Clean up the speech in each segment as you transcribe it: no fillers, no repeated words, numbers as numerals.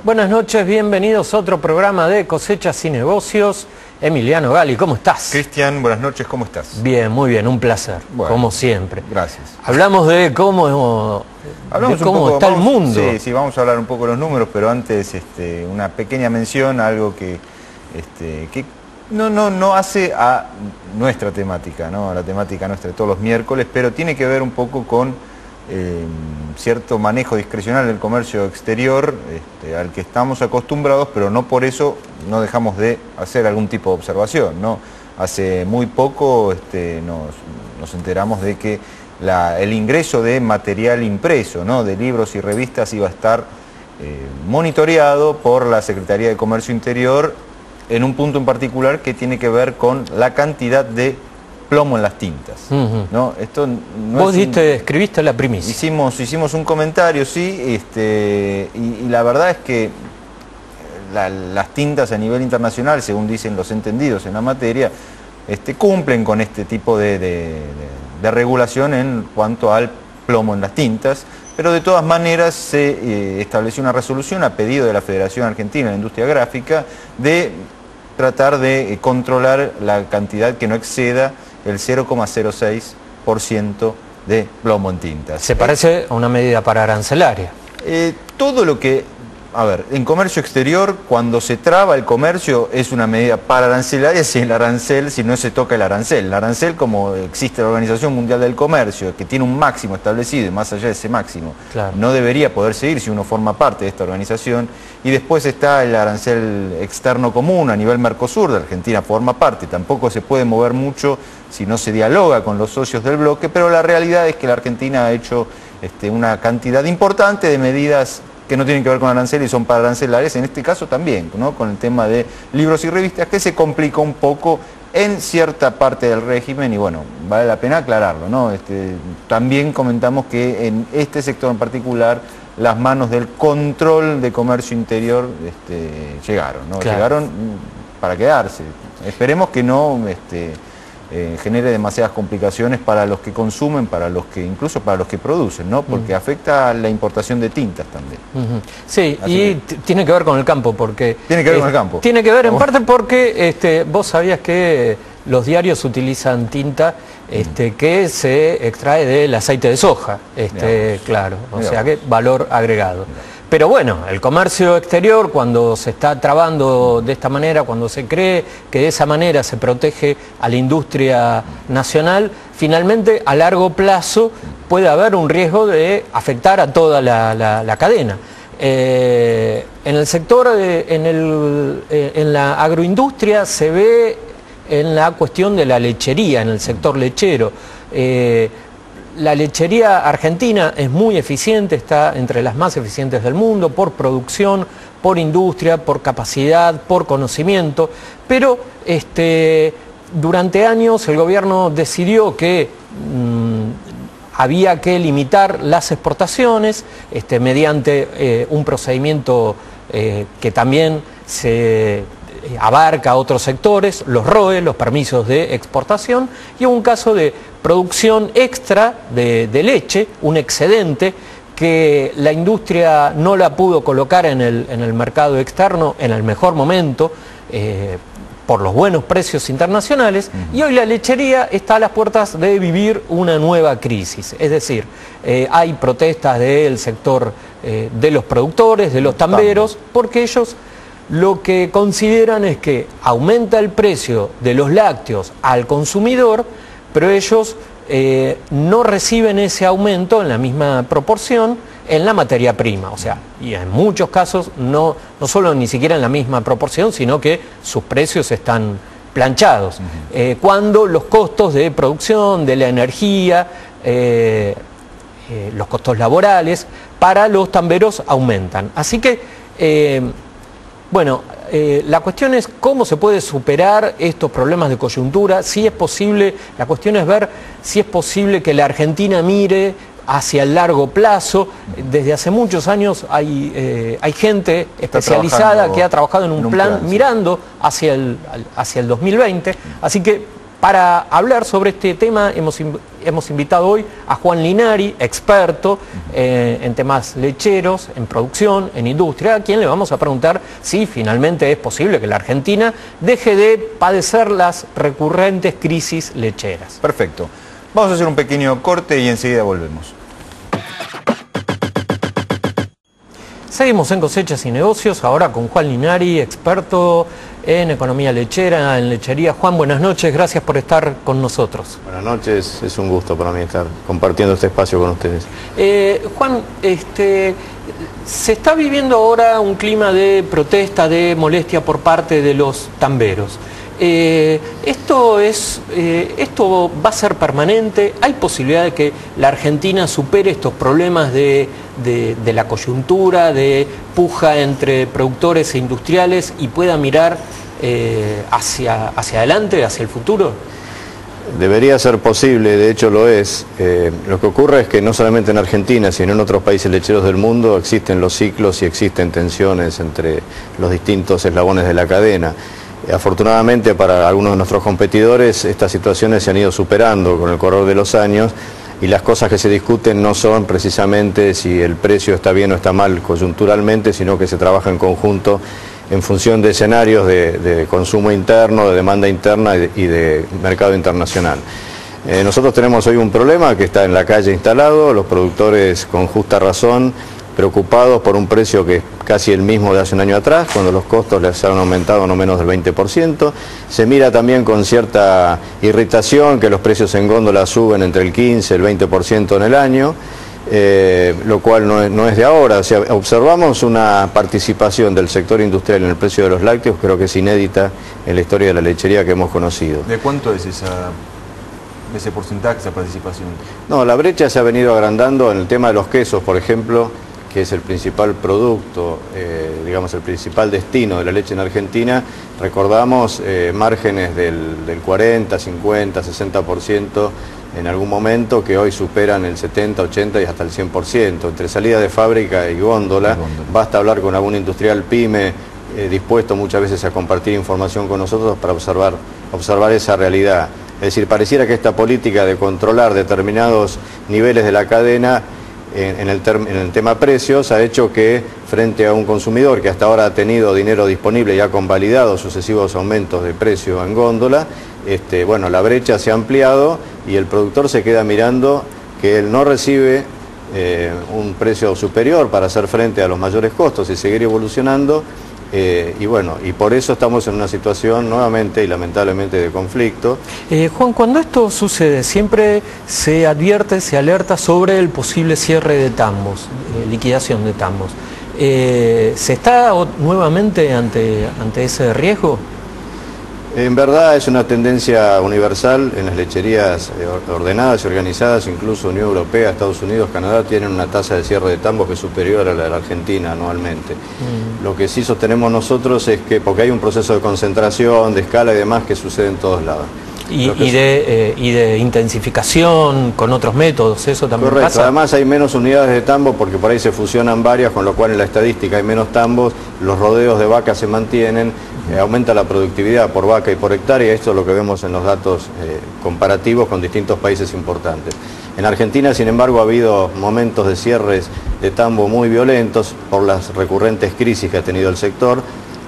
Buenas noches, bienvenidos a otro programa de Cosechas y Negocios. Emiliano Gali, ¿cómo estás? Cristian, buenas noches, ¿cómo estás? Bien, muy bien, un placer, bueno, como siempre. Gracias. Hablamos de cómo está el mundo. Sí, vamos a hablar un poco de los números, pero antes una pequeña mención a algo que no hace a nuestra temática, ¿no? A la temática nuestra de todos los miércoles, pero tiene que ver un poco con cierto manejo discrecional del comercio exterior al que estamos acostumbrados, pero no por eso no dejamos de hacer algún tipo de observación, ¿no? Hace muy poco nos enteramos de que el ingreso de material impreso, ¿no? De libros y revistas iba a estar monitoreado por la Secretaría de Comercio Interior en un punto en particular que tiene que ver con la cantidad de plomo en las tintas, ¿no? Esto no Vos escribiste la primicia. Hicimos un comentario, sí, y la verdad es que las tintas a nivel internacional, según dicen los entendidos en la materia, cumplen con este tipo de regulación en cuanto al plomo en las tintas, pero de todas maneras se estableció una resolución a pedido de la Federación Argentina de la Industria Gráfica de tratar de controlar la cantidad que no exceda el 0,06% de plomo en tintas. Se parece a una medida paraarancelaria. Todo lo que, a ver, en comercio exterior, cuando se traba el comercio, es una medida paraarancelaria si no se toca el arancel. El arancel, como existe la Organización Mundial del Comercio, que tiene un máximo establecido y más allá de ese máximo, claro, no debería poder seguir si uno forma parte de esta organización. Y después está el arancel externo común a nivel Mercosur, de Argentina forma parte, tampoco se puede mover mucho si no se dialoga con los socios del bloque, pero la realidad es que la Argentina ha hecho una cantidad importante de medidas que no tienen que ver con arancel y son pararancelarias, en este caso también, ¿no? Con el tema de libros y revistas, que se complicó un poco en cierta parte del régimen y bueno, vale la pena aclararlo, ¿no? También comentamos que en este sector en particular las manos del control de comercio interior llegaron, ¿no? Claro. Llegaron para quedarse. Esperemos que no genere demasiadas complicaciones para los que consumen, incluso para los que producen, ¿no? Porque afecta a la importación de tintas también. Sí, así y tiene que ver con el campo, porque... Tiene que ver con el campo. Tiene que ver en parte porque vos sabías que los diarios utilizan tinta que se extrae del aceite de soja, claro, o sea que valor agregado. Pero bueno, el comercio exterior, cuando se está trabando de esta manera, cuando se cree que de esa manera se protege a la industria nacional, finalmente a largo plazo puede haber un riesgo de afectar a toda la cadena. En el sector, en la agroindustria se ve en la cuestión de la lechería, en el sector lechero. La lechería argentina es muy eficiente, está entre las más eficientes del mundo por producción, por industria, por capacidad, por conocimiento, pero durante años el gobierno decidió que había que limitar las exportaciones mediante un procedimiento que también se abarca otros sectores, los ROE, los permisos de exportación, y un caso de producción extra de leche, un excedente que la industria no la pudo colocar en el mercado externo en el mejor momento, por los buenos precios internacionales, y hoy la lechería está a las puertas de vivir una nueva crisis. Es decir, hay protestas del sector de los productores, de los tamberos, porque ellos lo que consideran es que aumenta el precio de los lácteos al consumidor, pero ellos no reciben ese aumento en la misma proporción en la materia prima. O sea, y en muchos casos no solo ni siquiera en la misma proporción, sino que sus precios están planchados. Cuando los costos de producción, de la energía, los costos laborales para los tamberos aumentan. Así que... la cuestión es cómo se puede superar estos problemas de coyuntura, si es posible, la cuestión es ver si es posible que la Argentina mire hacia el largo plazo. Desde hace muchos años hay gente especializada que ha trabajado en un plan mirando hacia el 2020, así que para hablar sobre este tema hemos hemos invitado hoy a Juan Linari, experto en temas lecheros, en producción, en industria, a quien le vamos a preguntar si finalmente es posible que la Argentina deje de padecer las recurrentes crisis lecheras. Perfecto. Vamos a hacer un pequeño corte y enseguida volvemos. Seguimos en Cosechas y Negocios, ahora con Juan Linari, experto en economía lechera, en lechería. Juan, buenas noches, gracias por estar con nosotros. Buenas noches, es un gusto para mí estar compartiendo este espacio con ustedes. Juan, se está viviendo ahora un clima de protesta, de molestia por parte de los tamberos. ¿Esto va a ser permanente? ¿Hay posibilidad de que la Argentina supere estos problemas de la coyuntura, de puja entre productores e industriales y pueda mirar hacia adelante, hacia el futuro? Debería ser posible, de hecho lo es. Lo que ocurre es que no solamente en Argentina, sino en otros países lecheros del mundo existen los ciclos y existen tensiones entre los distintos eslabones de la cadena. Afortunadamente para algunos de nuestros competidores estas situaciones se han ido superando con el correr de los años y las cosas que se discuten no son precisamente si el precio está bien o está mal coyunturalmente, sino que se trabaja en conjunto en función de escenarios de consumo interno, de demanda interna y de mercado internacional. Nosotros tenemos hoy un problema que está en la calle instalado, los productores con justa razón preocupados por un precio que es casi el mismo de hace un año atrás, cuando los costos les han aumentado no menos del 20%. Se mira también con cierta irritación que los precios en góndola suben entre el 15 y el 20% en el año, lo cual no es de ahora. O sea, observamos una participación del sector industrial en el precio de los lácteos, creo que es inédita en la historia de la lechería que hemos conocido. ¿De cuánto es ese porcentaje, esa participación? No, la brecha se ha venido agrandando en el tema de los quesos, por ejemplo, que es el principal producto, digamos el principal destino de la leche en Argentina. Recordamos márgenes del 40, 50, 60% en algún momento, que hoy superan el 70, 80 y hasta el 100%. Entre salida de fábrica y góndola, basta hablar con algún industrial pyme dispuesto muchas veces a compartir información con nosotros para observar esa realidad. Es decir, pareciera que esta política de controlar determinados niveles de la cadena en el tema precios ha hecho que frente a un consumidor que hasta ahora ha tenido dinero disponible y ha convalidado sucesivos aumentos de precio en góndola, bueno, la brecha se ha ampliado y el productor se queda mirando que él no recibe un precio superior para hacer frente a los mayores costos y seguir evolucionando. Y bueno, y por eso estamos en una situación nuevamente y lamentablemente de conflicto. Juan, cuando esto sucede, siempre se advierte, se alerta sobre el posible cierre de tambos, liquidación de tambos. ¿Se está nuevamente ante ese riesgo? En verdad es una tendencia universal en las lecherías ordenadas y organizadas, incluso Unión Europea, Estados Unidos, Canadá, tienen una tasa de cierre de tambos que es superior a la de la Argentina anualmente. Lo que sí sostenemos nosotros es que, porque hay un proceso de concentración, de escala y demás que sucede en todos lados. Y de intensificación con otros métodos, ¿eso también Correcto. pasa? Además hay menos unidades de tambo porque por ahí se fusionan varias, con lo cual en la estadística hay menos tambos, los rodeos de vacas se mantienen, aumenta la productividad por vaca y por hectárea, esto es lo que vemos en los datos comparativos con distintos países importantes. En Argentina, sin embargo, ha habido momentos de cierres de tambo muy violentos por las recurrentes crisis que ha tenido el sector,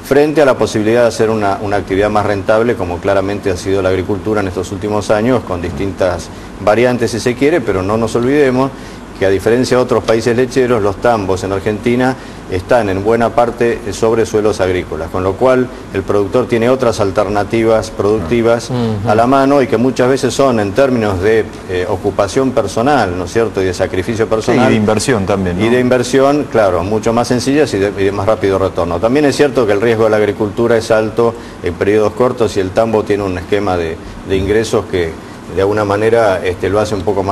frente a la posibilidad de hacer una actividad más rentable, como claramente ha sido la agricultura en estos últimos años, con distintas variantes si se quiere, pero no nos olvidemos que a diferencia de otros países lecheros, los tambos en Argentina están en buena parte sobre suelos agrícolas, con lo cual el productor tiene otras alternativas productivas a la mano y que muchas veces son en términos de ocupación personal, ¿no es cierto?, y de sacrificio personal. Sí, y de inversión también, ¿no? Y de inversión, claro, mucho más sencillas y de más rápido retorno. También es cierto que el riesgo de la agricultura es alto en periodos cortos y el tambo tiene un esquema de ingresos que de alguna manera lo hace un poco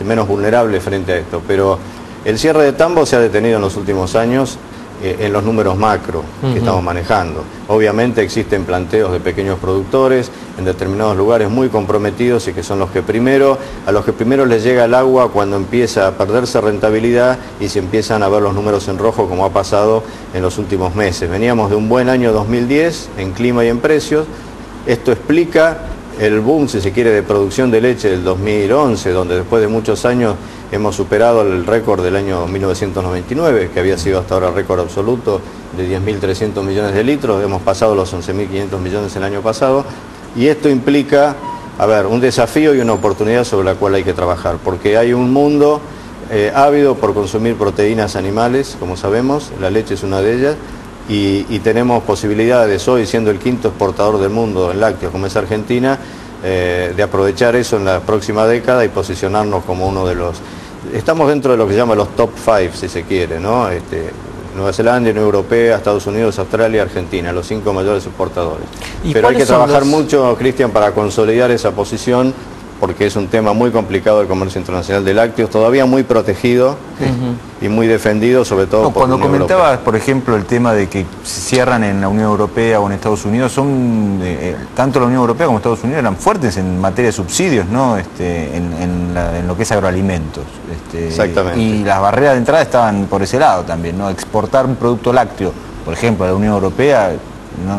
menos vulnerable frente a esto, pero el cierre de tambo se ha detenido en los últimos años en los números macro que estamos manejando. Obviamente existen planteos de pequeños productores en determinados lugares muy comprometidos y que son a los que primero les llega el agua cuando empieza a perderse rentabilidad y se empiezan a ver los números en rojo, como ha pasado en los últimos meses. Veníamos de un buen año 2010 en clima y en precios. Esto explica el boom, si se quiere, de producción de leche del 2011, donde después de muchos años hemos superado el récord del año 1999, que había sido hasta ahora récord absoluto de 10.300 millones de litros, hemos pasado los 11.500 millones el año pasado, y esto implica, a ver, un desafío y una oportunidad sobre la cual hay que trabajar, porque hay un mundo ávido por consumir proteínas animales, como sabemos, la leche es una de ellas, y tenemos posibilidades hoy, siendo el quinto exportador del mundo en lácteos, como es Argentina, de aprovechar eso en la próxima década y posicionarnos como uno de los... Estamos dentro de lo que se llama los top 5, si se quiere, ¿no? Nueva Zelanda, Unión Europea, Estados Unidos, Australia, Argentina, los 5 mayores exportadores. Pero hay que trabajar mucho, Cristian, para consolidar esa posición, porque es un tema muy complicado el comercio internacional de lácteos, todavía muy protegido y muy defendido, sobre todo por cuando la Unión comentabas, Europea. por ejemplo, el tema de que se cierran en la Unión Europea o en Estados Unidos, tanto la Unión Europea como Estados Unidos eran fuertes en materia de subsidios, ¿no? En lo que es agroalimentos. Exactamente. Y las barreras de entrada estaban por ese lado también, ¿no? Exportar un producto lácteo, por ejemplo, a la Unión Europea,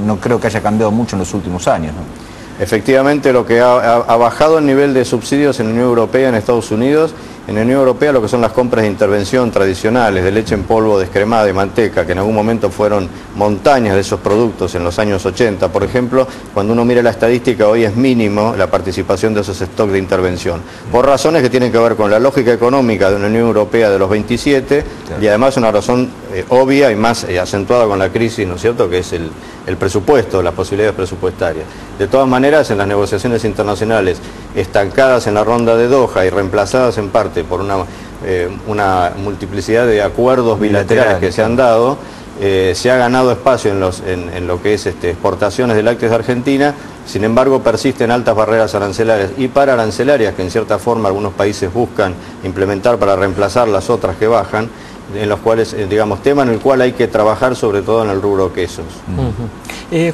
no creo que haya cambiado mucho en los últimos años, ¿no? Efectivamente, lo que ha bajado el nivel de subsidios en la Unión Europea, en Estados Unidos, en la Unión Europea lo que son las compras de intervención tradicionales, de leche en polvo, descremada, de manteca, que en algún momento fueron montañas de esos productos en los años 80, por ejemplo, cuando uno mira la estadística hoy es mínimo la participación de esos stocks de intervención, por razones que tienen que ver con la lógica económica de una Unión Europea de los 27, claro, y además una razón obvia y más acentuada con la crisis, ¿no es cierto?, que es el presupuesto, las posibilidades presupuestarias. De todas maneras, en las negociaciones internacionales estancadas en la ronda de Doha y reemplazadas en parte por una multiplicidad de acuerdos bilaterales que se han dado, se ha ganado espacio en lo que es exportaciones de lácteos de Argentina. Sin embargo, persisten altas barreras arancelarias y pararancelarias que en cierta forma algunos países buscan implementar para reemplazar las otras que bajan, en los cuales, digamos, tema en el cual hay que trabajar sobre todo en el rubro quesos.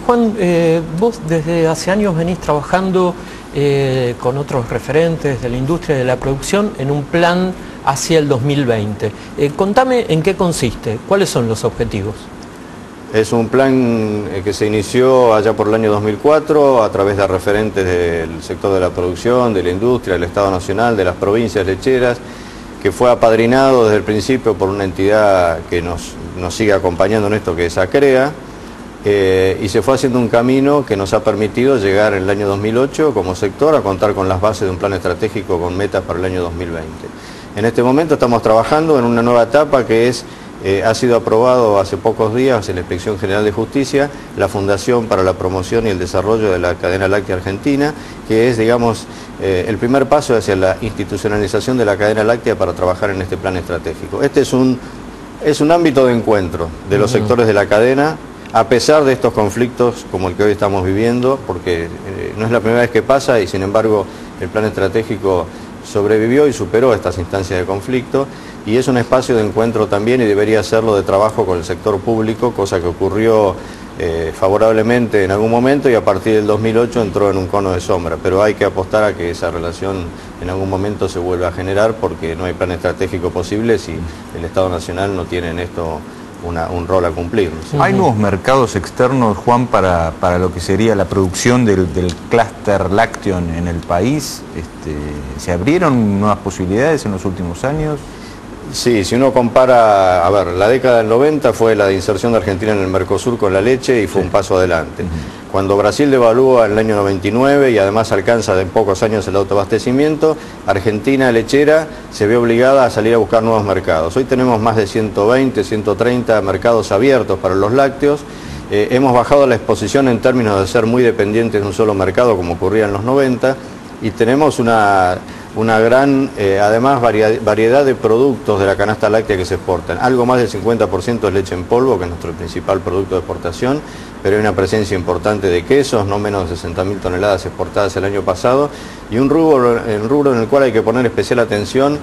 Juan, vos desde hace años venís trabajando con otros referentes de la industria de la producción en un plan hacia el 2020. Contame en qué consiste, cuáles son los objetivos. Es un plan que se inició allá por el año 2004 a través de referentes del sector de la producción, de la industria, del Estado Nacional, de las provincias lecheras, que fue apadrinado desde el principio por una entidad que nos sigue acompañando en esto, que es ACREA, y se fue haciendo un camino que nos ha permitido llegar en el año 2008 como sector a contar con las bases de un plan estratégico con metas para el año 2020. En este momento estamos trabajando en una nueva etapa que ha sido aprobado hace pocos días en la Inspección General de Justicia, la Fundación para la Promoción y el Desarrollo de la Cadena Láctea Argentina, que es, digamos, el primer paso hacia la institucionalización de la cadena láctea para trabajar en este plan estratégico. Este es un ámbito de encuentro de los sectores de la cadena, a pesar de estos conflictos como el que hoy estamos viviendo, porque no es la primera vez que pasa y sin embargo el plan estratégico sobrevivió y superó estas instancias de conflicto, y es un espacio de encuentro también y debería serlo de trabajo con el sector público, cosa que ocurrió favorablemente en algún momento y a partir del 2008 entró en un cono de sombra, pero hay que apostar a que esa relación en algún momento se vuelva a generar, porque no hay plan estratégico posible si el Estado Nacional no tiene en esto un rol a cumplir, ¿no? ¿Hay nuevos mercados externos, Juan, para lo que sería la producción del clúster lácteo en el país? ¿Se abrieron nuevas posibilidades en los últimos años? Sí, si uno compara, a ver, la década del 90 fue la de inserción de Argentina en el Mercosur con la leche y fue un paso adelante. Cuando Brasil devalúa en el año 99 y además alcanza en pocos años el autoabastecimiento, Argentina lechera se ve obligada a salir a buscar nuevos mercados. Hoy tenemos más de 120, 130 mercados abiertos para los lácteos. Hemos bajado la exposición en términos de ser muy dependientes de un solo mercado como ocurría en los 90 y tenemos una gran, además, variedad de productos de la canasta láctea que se exportan. Algo más del 50% es leche en polvo, que es nuestro principal producto de exportación, pero hay una presencia importante de quesos, no menos de 60.000 toneladas exportadas el año pasado, y un rubro en el cual hay que poner especial atención,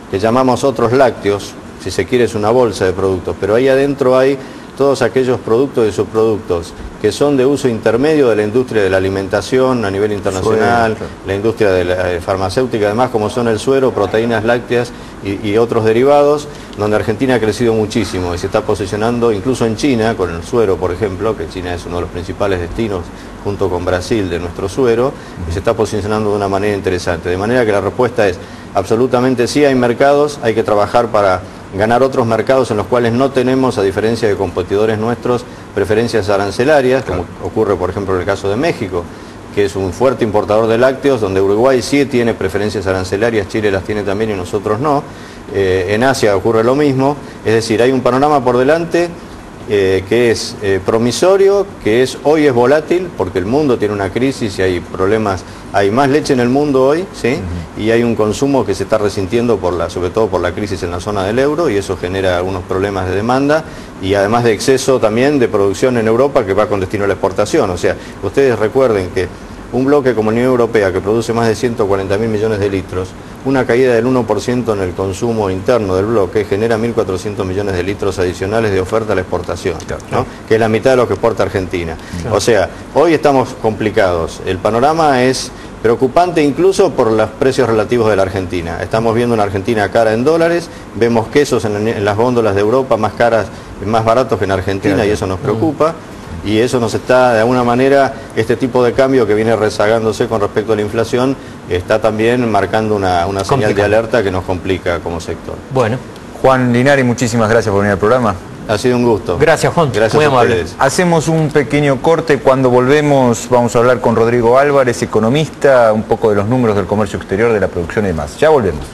que llamamos otros lácteos, si se quiere es una bolsa de productos, pero ahí adentro hay todos aquellos productos y subproductos que son de uso intermedio de la industria de la alimentación a nivel internacional, la industria de la farmacéutica, además, como son el suero, proteínas lácteas y otros derivados, donde Argentina ha crecido muchísimo y se está posicionando incluso en China, con el suero, por ejemplo, que China es uno de los principales destinos junto con Brasil de nuestro suero, y se está posicionando de una manera interesante. De manera que la respuesta es absolutamente sí, hay mercados, hay que trabajar para ganar otros mercados en los cuales no tenemos, a diferencia de competidores nuestros, preferencias arancelarias, como ocurre por ejemplo en el caso de México, que es un fuerte importador de lácteos, donde Uruguay sí tiene preferencias arancelarias, Chile las tiene también y nosotros no. En Asia ocurre lo mismo, es decir, hay un panorama por delante que es promisorio, que hoy es volátil, porque el mundo tiene una crisis y hay problemas, hay más leche en el mundo hoy, ¿sí? Y hay un consumo que se está resintiendo sobre todo por la crisis en la zona del euro, y eso genera algunos problemas de demanda, y además de exceso también de producción en Europa que va con destino a la exportación. O sea, ustedes recuerden que un bloque como la Unión Europea, que produce más de 140.000 millones de litros, una caída del 1% en el consumo interno del bloque genera 1.400 millones de litros adicionales de oferta a la exportación, ¿no? Que es la mitad de lo que exporta Argentina. O sea, hoy estamos complicados. El panorama es preocupante incluso por los precios relativos de la Argentina. Estamos viendo una Argentina cara en dólares, vemos quesos en las góndolas de Europa más caras, más baratos que en Argentina, y eso nos preocupa. Y eso nos está, de alguna manera, este tipo de cambio que viene rezagándose con respecto a la inflación, está también marcando una señal de alerta que nos complica como sector. Bueno. Juan Linares, muchísimas gracias por venir al programa. Ha sido un gusto. Gracias, Juan. Gracias, muy a amable. ustedes. Hacemos un pequeño corte. Cuando volvemos vamos a hablar con Rodrigo Álvarez, economista, un poco de los números del comercio exterior, de la producción y demás. Ya volvemos.